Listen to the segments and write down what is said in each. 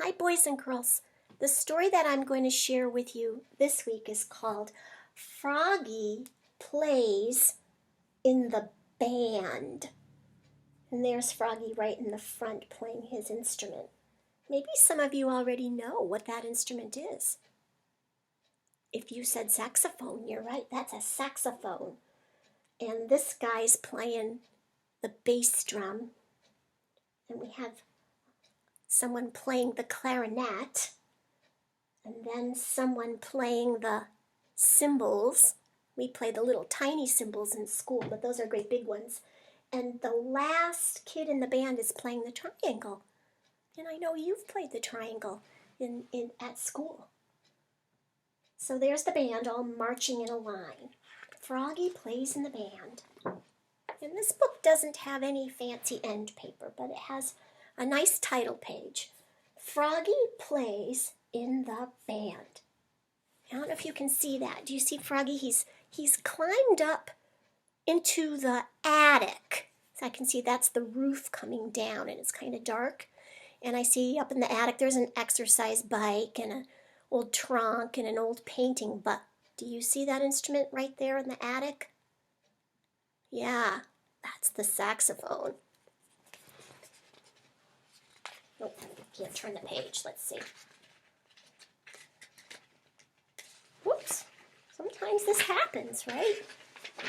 Hi, boys and girls. The story that I'm going to share with you this week is called Froggy Plays in the Band. And there's Froggy right in the front playing his instrument. Maybe some of you already know what that instrument is. If you said saxophone, you're right, that's a saxophone. And this guy's playing the bass drum. And we have someone playing the clarinet, and then someone playing the cymbals. We play the little tiny cymbals in school, but those are great big ones. And the last kid in the band is playing the triangle. And I know you've played the triangle at school. So there's the band all marching in a line. Froggy plays in the band. And this book doesn't have any fancy end paper, but it has a nice title page. Froggy Plays in the Band. I don't know if you can see that. Do you see Froggy? He's climbed up into the attic. So I can see that's the roof coming down, and it's kind of dark. And I see up in the attic there's an exercise bike and an old trunk and an old painting. But do you see that instrument right there in the attic? Yeah, that's the saxophone. Oh, can't turn the page. Let's see. Whoops. Sometimes this happens, right?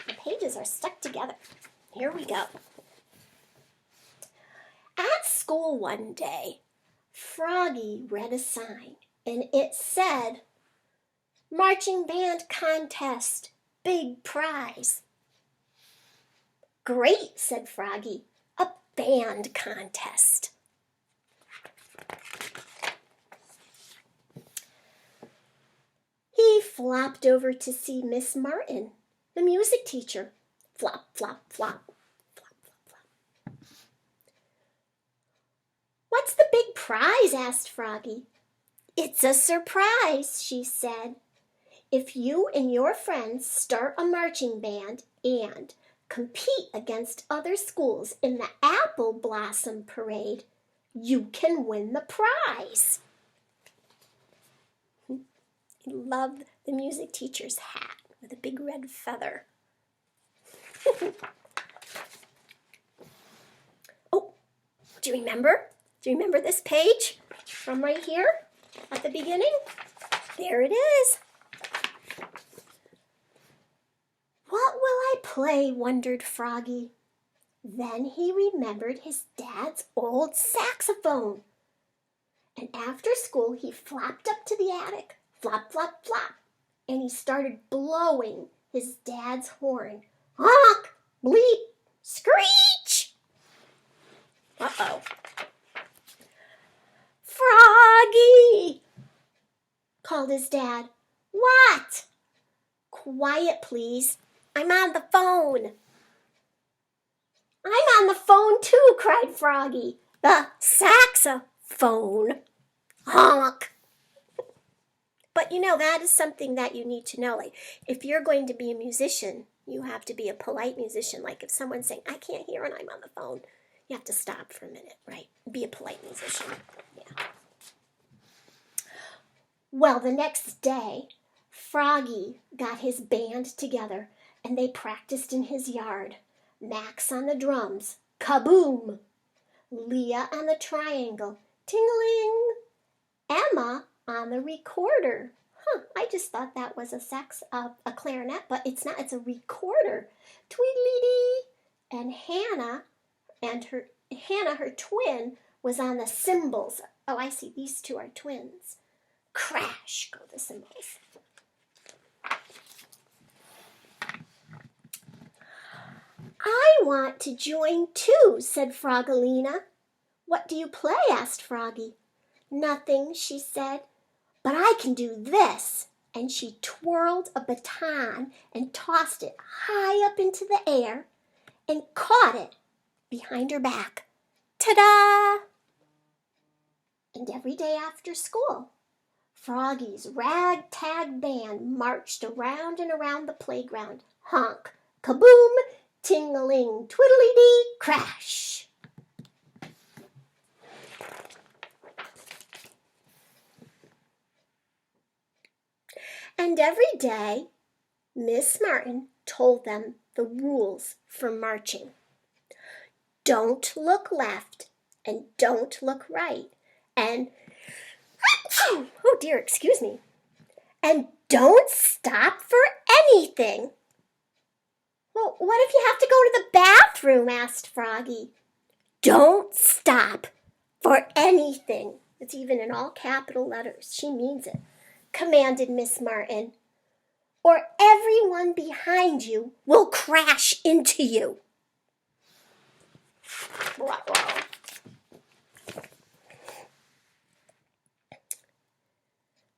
The pages are stuck together. Here we go. At school one day, Froggy read a sign, and it said, "Marching band contest, big prize." "Great," said Froggy. "A band contest." He flopped over to see Miss Martin, the music teacher. Flop, flop, flop. Flop, flop, flop. "What's the big prize?" asked Froggy. "It's a surprise," she said. "If you and your friends start a marching band and compete against other schools in the Apple Blossom Parade, you can win the prize." I love the music teacher's hat with a big red feather. Oh, do you remember? Do you remember this page from right here at the beginning? There it is. "What will I play?" wondered Froggy. Then he remembered his dad's old saxophone. And after school, he flopped up to the attic. Flop, flop, flop. And he started blowing his dad's horn. Honk, bleep, screech. Uh-oh. "Froggy!" called his dad. "What?" "Quiet, please. I'm on the phone." "I'm on the phone too," cried Froggy. "The saxophone. Honk." But you know, that is something that you need to know. Like, if you're going to be a musician, you have to be a polite musician. Like, if someone's saying, "I can't hear and I'm on the phone," you have to stop for a minute, right? Be a polite musician. Yeah. Well, the next day, Froggy got his band together and they practiced in his yard. Max on the drums, kaboom! Leah on the triangle, ting-a-ling! Emma on the recorder. I just thought that was a clarinet, but it's not. It's a recorder. Tweedly-dee! And Hannah, her twin, was on the cymbals. Oh, I see. These two are twins. Crash go the cymbals. "I want to join too," said Froggalina. "What do you play?" asked Froggy. "Nothing," she said, "but I can do this." And she twirled a baton and tossed it high up into the air and caught it behind her back. Ta-da! And every day after school, Froggy's ragtag band marched around and around the playground. Honk, kaboom, ting-a-ling, twiddly-dee, crash. And every day, Miss Martin told them the rules for marching. Don't look left and don't look right. And, oh dear, excuse me. And don't stop for anything. Well, what if you have to go to the bathroom? Asked Froggy. Don't stop for anything. It's even in all capital letters. She means it, commanded Miss Martin. Or everyone behind you will crash into you.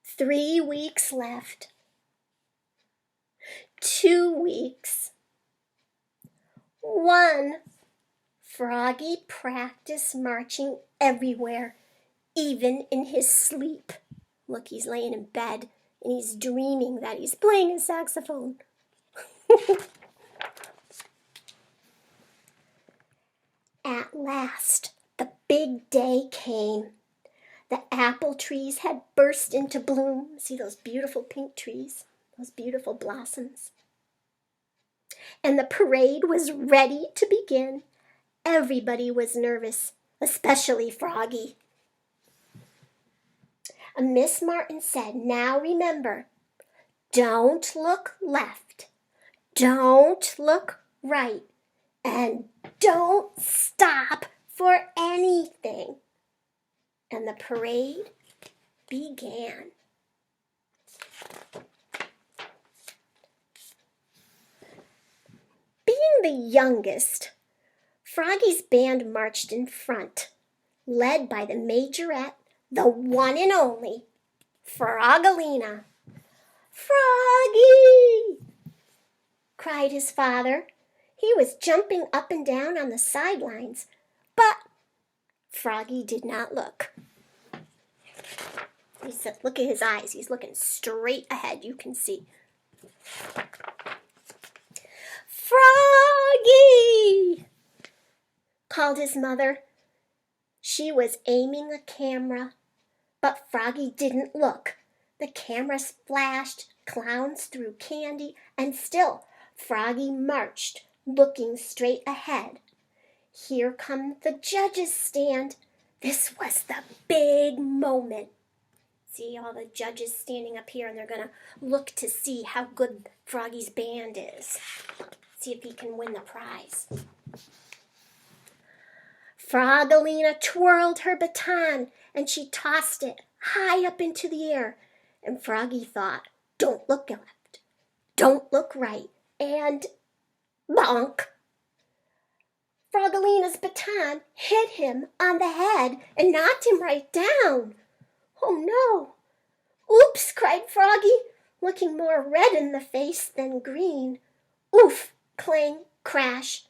3 weeks left. 2 weeks. 1. Froggy practiced marching everywhere, even in his sleep. Look, he's laying in bed and he's dreaming that he's playing a saxophone. At last, the big day came. The apple trees had burst into bloom. See those beautiful pink trees? Those beautiful blossoms. And the parade was ready to begin. Everybody was nervous, especially Froggy. Miss Martin said, now remember, don't look left, don't look right, and don't stop for anything. And the parade began. Being the youngest, Froggy's band marched in front, led by the majorette, the one and only Froggalina. Froggy! Cried his father. He was jumping up and down on the sidelines, but Froggy did not look. He said, look at his eyes. He's looking straight ahead, you can see. Froggy! Called his mother. She was aiming a camera, but Froggy didn't look. The camera splashed, clowns threw candy, and still Froggy marched, looking straight ahead. Here come the judges' stand. This was the big moment. See all the judges standing up here, and they're going to look to see how good Froggy's band is. See if he can win the prize. Froggalina twirled her baton, and she tossed it high up into the air. And Froggy thought, don't look left, don't look right, and bonk! Froggalina's baton hit him on the head and knocked him right down. Oh no! Oops, cried Froggy, looking more red in the face than green. Oof, clang, crash.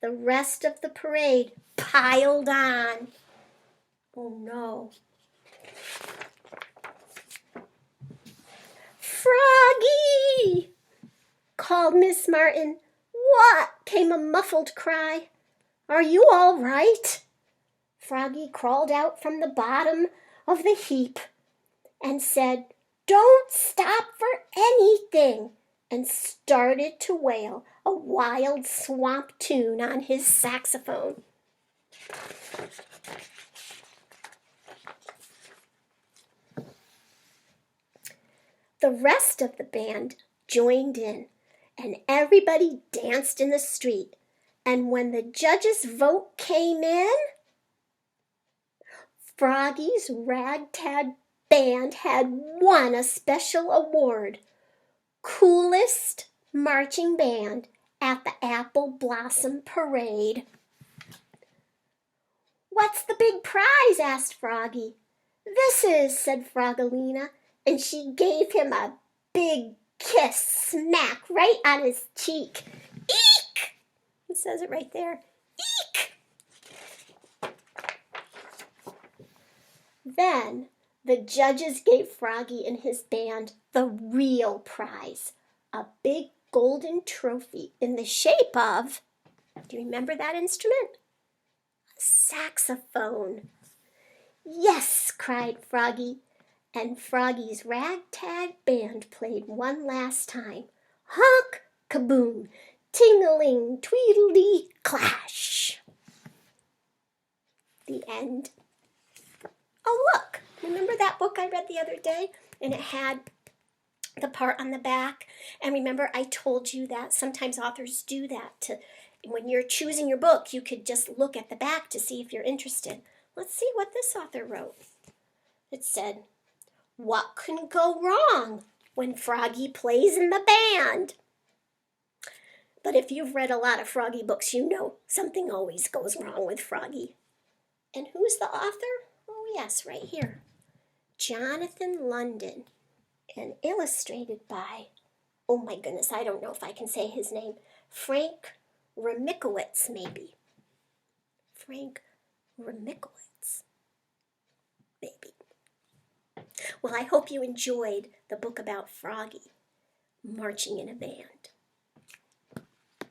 The rest of the parade piled on. Oh no. Froggy! Called Miss Martin. What? Came a muffled cry. Are you all right? Froggy crawled out from the bottom of the heap and said, don't stop for anything, and started to wail a wild swamp tune on his saxophone. The rest of the band joined in, and everybody danced in the street. And when the judges' vote came in, Froggy's ragtag band had won a special award, Coolest Marching Band at the Apple Blossom Parade. What's the big prize? Asked Froggy. This is, said Froggalina, and she gave him a big kiss smack right on his cheek. Eek! It says it right there. Eek! Then the judges gave Froggy and his band the real prize, a big golden trophy in the shape of, do you remember that instrument? A saxophone. Yes, cried Froggy, and Froggy's ragtag band played one last time. Honk, kaboom, ting-a-ling, tweedledee, clash. The end. Oh, look, remember that book I read the other day? And it had the part on the back. And remember, I told you that sometimes authors do that. When you're choosing your book, you could just look at the back to see if you're interested. Let's see what this author wrote. It said, "What can go wrong when Froggy plays in the band?" But if you've read a lot of Froggy books, you know something always goes wrong with Froggy. And who's the author? Oh, yes, right here. Jonathan London. And illustrated by, oh my goodness, I don't know if I can say his name. Frank Remikowitz, maybe. Frank Remikowitz, maybe. Well, I hope you enjoyed the book about Froggy marching in a band.